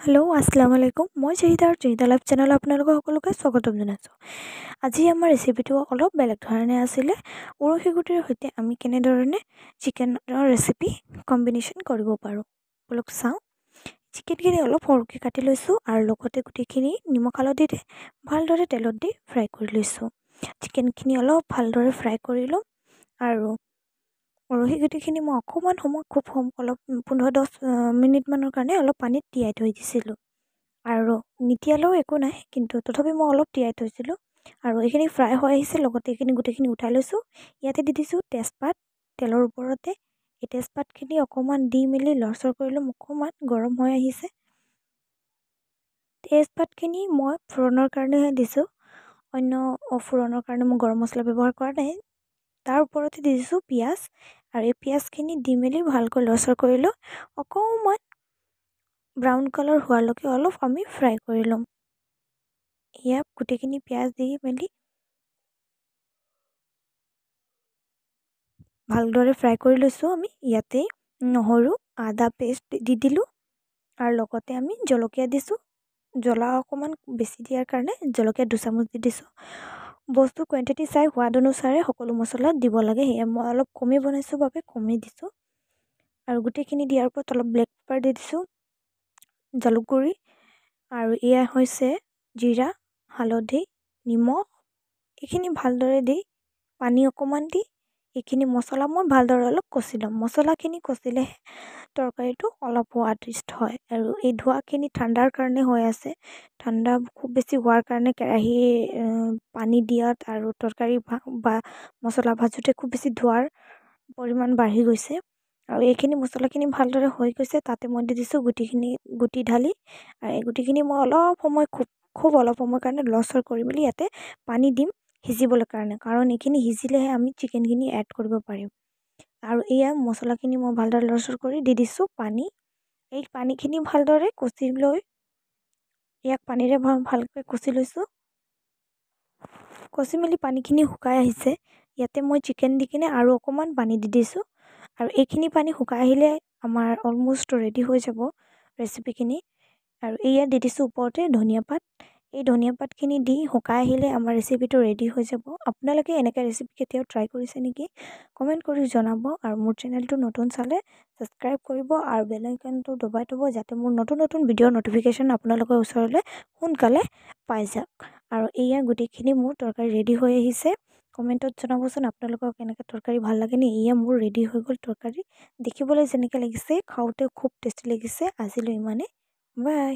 Hello' আসসালামু আলাইকুম। মই জহিদা লাইভ চেনেলত আপোনালোকক সকলোকে স্বাগতম জনাইছোঁ। আজি আমাৰ ৰেচিপিটো অলপ বেলেগ ধৰণে আছিলে। উৰহী গুটিৰ সৈতে আমি কেনেধৰণে চিকেনৰ ৰেচিপি কম্বিনেশ্যন কৰিব পাৰোঁ বলক চাওঁ। চিকেনখিনি অলপ সৰুকৈ কাটি লৈছোঁ আৰু লগতে গোটেইখিনি নিমখ হালধি দি ভালদৰে তেলত দি ফ্ৰাই কৰি লৈছোঁ। চিকেনখিনি অলপ ভালদৰে ফ্ৰাই কৰি ল'ম আৰু উৰহী গুটিখিনি মই অকণমান সময় অলপ 15-10 মিনিটমানৰ কাৰণে অলপ পানীত তিয়াই থৈ দিছিলোঁ আৰু নিতিয়ালেও একো নাই, কিন্তু তথাপি মই অলপ তিয়াই থৈছিলোঁ আৰু এইখিনি ফ্ৰাই হৈ আহিছে। লগতে এইখিনি গোটেইখিনি উঠাই লৈছোঁ। ইয়াতে দি দিছোঁ তেজপাত তেলৰ ওপৰতে। এই তেজপাতখিনি অকণমান দি মেলি লৰচৰ কৰি ল'ম। অকণমান গৰম হৈ আহিছে। তেজপাতখিনি মই ফোড়নৰ কাৰণেহে দিছোঁ, অন্য ফোড়নৰ কাৰণে মই গৰম মছলা ব্যৱহাৰ কৰা নাই। তাৰ ওপৰতে দি দিছোঁ পিঁয়াজ আৰু এই পিঁয়াজখিনি দি মেলি ভালকৈ লৰচৰ কৰি লৈ অকণমান ব্ৰাউন কালাৰ হোৱালৈকে অলপ আমি ফ্ৰাই কৰি ল'ম। ইয়াত গোটেইখিনি পিঁয়াজ দি মেলি ভালদৰে ফ্ৰাই কৰি লৈছোঁ। আমি ইয়াতে নহৰু আদা পেষ্ট দি দিলোঁ আৰু লগতে আমি জলকীয়া দিছোঁ। জ্বলা অকণমান বেছি দিয়াৰ কাৰণে জলকীয়া 2 চামুচ দি দিছোঁ। বস্তু কোৱাণ্টিটি চাই সোৱাদ অনুসাৰে সকলো মছলা দিব লাগে। সেয়ে মই অলপ কমেই বনাইছোঁ বাবে কমেই দিছোঁ আৰু গোটেইখিনি দিয়াৰ ওপৰত অলপ ব্লেক পেপাৰ দি দিছোঁ, জালুক গুড়ি আৰু এয়া হৈছে জিৰা, হালধি, নিমখ। এইখিনি ভালদৰে দি পানী অকণমান দি এইখিনি মছলা মই ভালদৰে অলপ কচি ল'ম। মছলাখিনি কচিলেহে তৰকাৰীটো অলপ সোৱাদিষ্ট হয় আৰু এই ধোৱাখিনি ঠাণ্ডাৰ কাৰণে হৈ আছে। ঠাণ্ডা খুব বেছি হোৱাৰ কাৰণে কেৰাহী পানী দিয়াত আৰু তৰকাৰী বা মছলা ভাজোঁতে খুব বেছি ধোৱাৰ পৰিমাণ বাঢ়ি গৈছে আৰু এইখিনি মছলাখিনি ভালদৰে হৈ গৈছে। তাতে মই দি দিছোঁ গুটি ঢালি আৰু এই গুটিখিনি মই অলপ সময় খুব অলপ সময় কাৰণে লৰচৰ কৰি মেলি ইয়াতে পানী দিম সিজিবলৈ কাৰণে, কাৰণ এইখিনি সিজিলেহে আমি চিকেনখিনি এড কৰিব পাৰিম। আৰু এয়া মছলাখিনি মই ভালদৰে লৰচৰ কৰি দি দিছোঁ পানী। এই পানীখিনি ভালদৰে কচি লৈ ইয়াক পানীৰে ভালকৈ কচি লৈছোঁ। কচি মেলি পানীখিনি শুকাই আহিছে। ইয়াতে মই চিকেন দি কিনে আৰু অকণমান পানী দি দিছোঁ আৰু এইখিনি পানী শুকাই আহিলে আমাৰ অলম'ষ্ট ৰেডি হৈ যাব ৰেচিপিখিনি। আৰু এয়া দি দিছোঁ ওপৰতে ধনিয়া পাত। এই ধনিয়া পাতখিনি দি শুকাই আহিলে আমাৰ ৰেচিপিটো ৰেডি হৈ যাব। আপোনালোকে এনেকৈ ৰেচিপি কেতিয়াও ট্ৰাই কৰিছে নেকি কমেণ্ট কৰি জনাব আৰু মোৰ চেনেলটো নতুন চালে ছাবস্ক্ৰাইব কৰিব আৰু বেল আইকনটো দবাই থ'ব, যাতে মোৰ নতুন ভিডিঅ'ৰ ন'টিফিকেশ্যন আপোনালোকৰ ওচৰলৈ সোনকালে পাই যাওক। আৰু এয়া গোটেইখিনি মোৰ তৰকাৰী ৰেডি হৈ আহিছে। কমেণ্টত জনাবচোন আপোনালোকৰ কেনেকৈ তৰকাৰী ভাল লাগেনে। এয়া মোৰ ৰেডি হৈ গ'ল তৰকাৰী। দেখিবলৈ যেনেকৈ লাগিছে খাওঁতে খুব টেষ্টি লাগিছে। আজিলৈ ইমানেই, বাই।